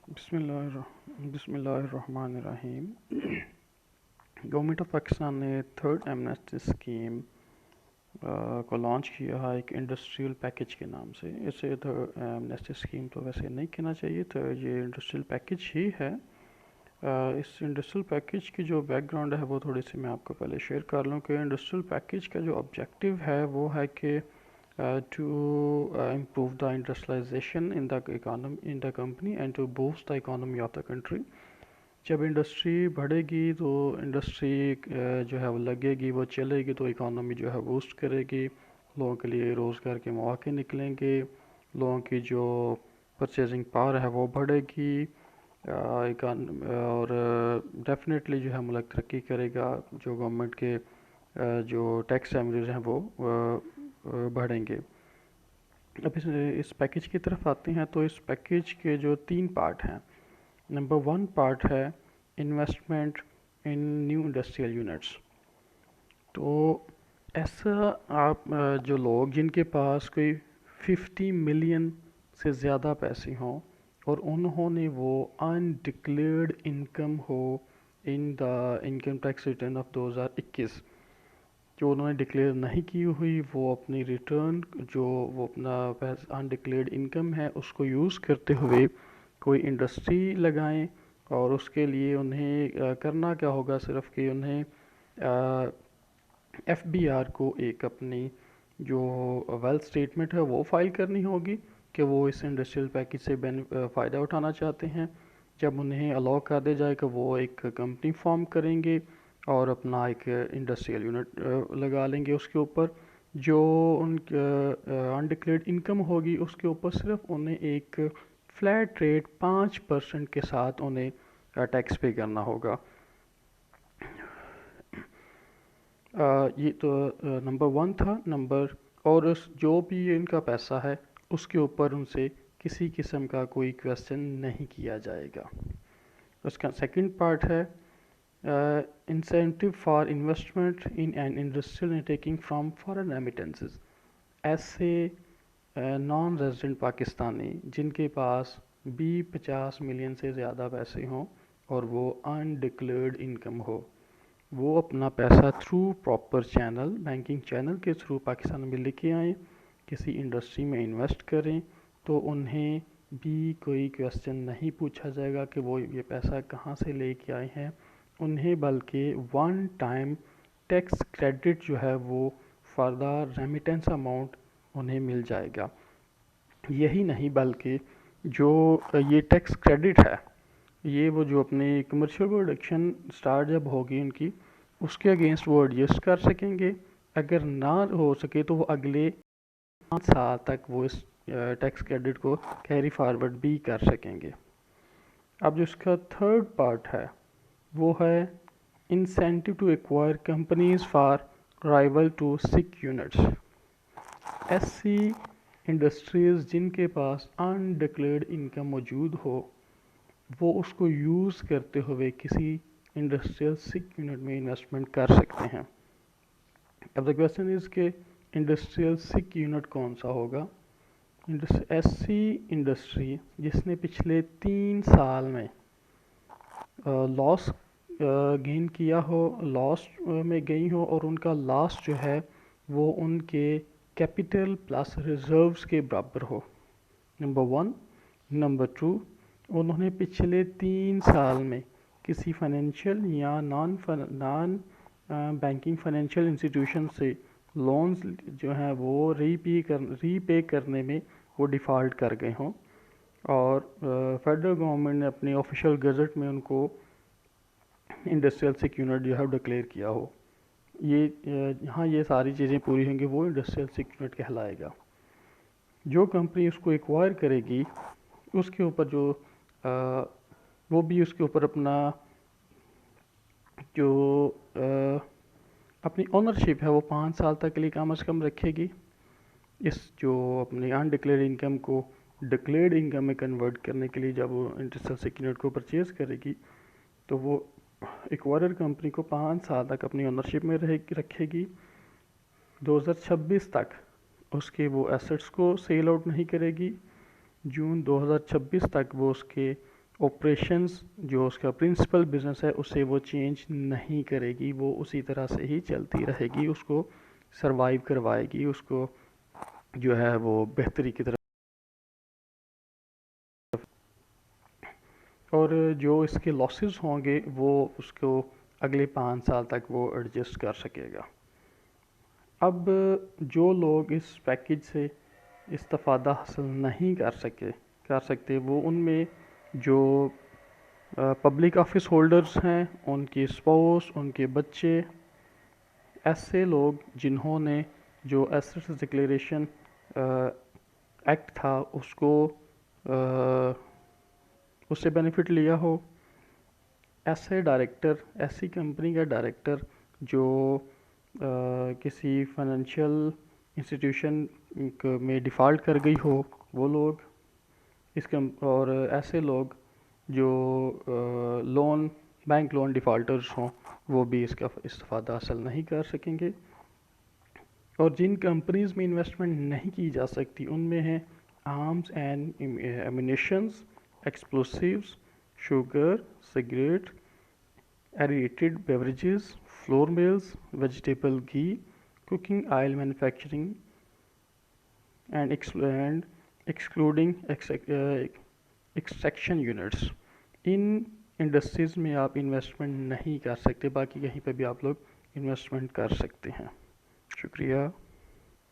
بسم اللہ الرحمن الرحیم۔ گورنمنٹ آف پاکستان نے تھرڈ ایمنیسٹی اسکیم کو لانچ کیا ہے ایک انڈسٹریل پیکیج کے نام سے۔ اسے ایمنیسٹی اسکیم تو ویسے نہیں کہنا چاہیے، تو یہ انڈسٹریل پیکیج ہی ہے۔ اس انڈسٹریل پیکیج کی جو بیک گراؤنڈ ہے وہ تھوڑی سی میں آپ کو پہلے شیئر کر لوں کہ انڈسٹریل پیکیج کا جو آبجیکٹیو ہے وہ ہے کہ to improve the industrialization in the company and to boost the economy of the country۔ جب انڈسٹری بڑھے گی تو انڈسٹری جو ہے وہ لگے گی، وہ چلے گی تو اکانومی جو ہے بوسٹ کرے گی، لوگوں کے لیے روزگار کے مواقع نکلیں گے، لوگوں کی جو پرچیزنگ پاور ہے وہ بڑھے گی، اور ڈیفینیٹلی جو ہے ملک ترقی کرے گا۔ جو گورنمنٹ کے جو ٹیکس ریونیوز ہیں وہ بڑھیں گے۔ اب اس پیکیج کی طرف آتے ہیں تو اس پیکیج کے جو 3 پارٹ ہیں۔ نمبر 1 پارٹ ہے investment in new industrial units. تو ایسا آپ جو لوگ جن کے پاس کوئی 50 ملین سے زیادہ پیسے ہوں اور انہوں نے وہ انڈکلیئرڈ انکم ہو in the income tax return of 2021، جو انہوں نے ڈکلیئر نہیں کی ہوئی، وہ اپنی ریٹرن جو وہ اپنا انڈکلیئرڈ انکم ہے اس کو یوز کرتے ہوئے کوئی انڈسٹری لگائیں، اور اس کے لیے انہیں کرنا کیا ہوگا، صرف کہ انہیں ایف بی آر کو ایک اپنی جو ویلتھ اسٹیٹمنٹ ہے وہ فائل کرنی ہوگی کہ وہ اس انڈسٹریل پیکیج سے فائدہ اٹھانا چاہتے ہیں۔ جب انہیں الاؤ کر دیا جائے کہ وہ ایک کمپنی فارم کریں گے اور اپنا ایک انڈسٹریل یونٹ لگا لیں گے، اس کے اوپر جو ان انڈکلیئرڈ انکم ہوگی اس کے اوپر صرف انہیں ایک فلیٹ ریٹ 5% کے ساتھ انہیں ٹیکس پے کرنا ہوگا۔ یہ تو نمبر 1 تھا۔ اور جو بھی ان کا پیسہ ہے اس کے اوپر ان سے کسی قسم کا کوئی کویسچن نہیں کیا جائے گا۔ اس کا سیکنڈ پارٹ ہے incentive for investment in an industrial undertaking from foreign remittances. ایسے نان ریزیڈنٹ پاکستانی جن کے پاس 50 ملین سے زیادہ پیسے ہوں اور وہ انڈکلیئرڈ انکم ہو، وہ اپنا پیسہ through proper channel, banking channel کے تھرو پاکستان میں لے کے آئیں، کسی انڈسٹری میں انویسٹ کریں، تو انہیں بھی کوئی کویسچن نہیں پوچھا جائے گا کہ وہ یہ پیسہ کہاں سے لے کے آئے ہیں انہیں، بلکہ 1 ٹائم ٹیکس کریڈٹ جو ہے وہ فار دا ریمیٹنس اماؤنٹ انہیں مل جائے گا۔ یہی نہیں بلکہ جو یہ ٹیکس کریڈٹ ہے یہ وہ جو اپنی کمرشل پروڈکشن سٹارٹ جب ہوگی ان کی، اس کے اگینسٹ وہ ایڈجسٹ کر سکیں گے۔ اگر نہ ہو سکے تو وہ اگلے 5 سال تک وہ اس ٹیکس کریڈٹ کو کیری فارورڈ بھی کر سکیں گے۔ اب جو اس کا تھرڈ پارٹ ہے وہ ہے incentive to acquire companies for revival to 6 units. ایسی انڈسٹریز جن کے پاس انڈکلیئرڈ انکم موجود ہو، وہ اس کو یوز کرتے ہوئے کسی انڈسٹریل 6 یونٹ میں انویسٹمنٹ کر سکتے ہیں۔ اب دا کویسچن از کہ انڈسٹریل 6 یونٹ کون سا ہوگا؟ ایسی انڈسٹری جس نے پچھلے 3 سال میں لاس گین کیا ہو، لاس میں گئی ہو، اور ان کا لاس جو ہے وہ ان کے کیپٹل پلس ریزروز کے برابر ہو، نمبر 1۔ نمبر 2، انہوں نے پچھلے 3 سال میں کسی فائنینشیل یا نان بینکنگ فائنینشیل انسٹیٹیوشن سے لونز جو ہیں وہ ری پے کرنے میں وہ ڈیفالٹ کر گئے ہوں، اور فیڈرل گورنمنٹ نے اپنے آفیشیل گزٹ میں ان کو انڈسٹریل 6 یونٹ جو ہے ڈکلیئر کیا ہو۔ یہ ساری چیزیں پوری ہوں گی وہ انڈسٹریل 6 یونٹ کہلائے گا۔ جو کمپنی اس کو ایکوائر کرے گی اس کے اوپر جو وہ بھی اس کے اوپر اپنا جو اپنی اونرشپ ہے وہ 5 سال تک کے لیے کم از کم رکھے گی۔ اس جو اپنی انڈکلیئرڈ انکم کو ڈکلیئرڈ انکم میں کنورٹ کرنے کے لیے جب وہ انڈسٹریل 6 یونٹ کو پرچیز کرے گی تو وہ ایکوائرر کمپنی کو 5 سال تک اپنی اونرشپ میں رکھے گی۔ 2026 تک اس کے وہ ایسٹس کو سیل آؤٹ نہیں کرے گی۔ جون 2026 تک وہ اس کے آپریشنز جو اس کا پرنسپل بزنس ہے اسے وہ چینج نہیں کرے گی، وہ اسی طرح سے ہی چلتی رہے گی، اس کو سروائیو کروائے گی، اس کو جو ہے وہ بہتری کی طرف، اور جو اس کے لاسز ہوں گے وہ اس کو اگلے 5 سال تک وہ ایڈجسٹ کر سکے گا۔ اب جو لوگ اس پیکج سے استفادہ حاصل نہیں کر سکتے وہ ان میں جو پبلک آفس ہولڈرز ہیں، ان کی اسپاؤس، ان کے بچے، ایسے لوگ جنہوں نے جو ایسٹس ڈکلیریشن ایکٹ تھا اس کو اس سے بینیفٹ لیا ہو، ایسے ڈائریکٹر، ایسی کمپنی کا ڈائریکٹر جو کسی فائنینشیل انسٹیٹیوشن میں ڈیفالٹ کر گئی ہو وہ لوگ، اور ایسے لوگ جو بینک لون ڈیفالٹرز ہوں وہ بھی اس کا استفادہ حاصل نہیں کر سکیں گے۔ اور جن کمپنیز میں انویسٹمنٹ نہیں کی جا سکتی ان میں ہیں arms and ammunitions, explosives, sugar, cigarette, aerated beverages, flour mills, vegetable ghee, cooking oil manufacturing and excluding extraction units. ان انڈسٹریز میں آپ انویسٹمنٹ نہیں کر سکتے، باقی کہیں پہ بھی آپ لوگ انویسٹمنٹ کر سکتے ہیں۔ شکریہ۔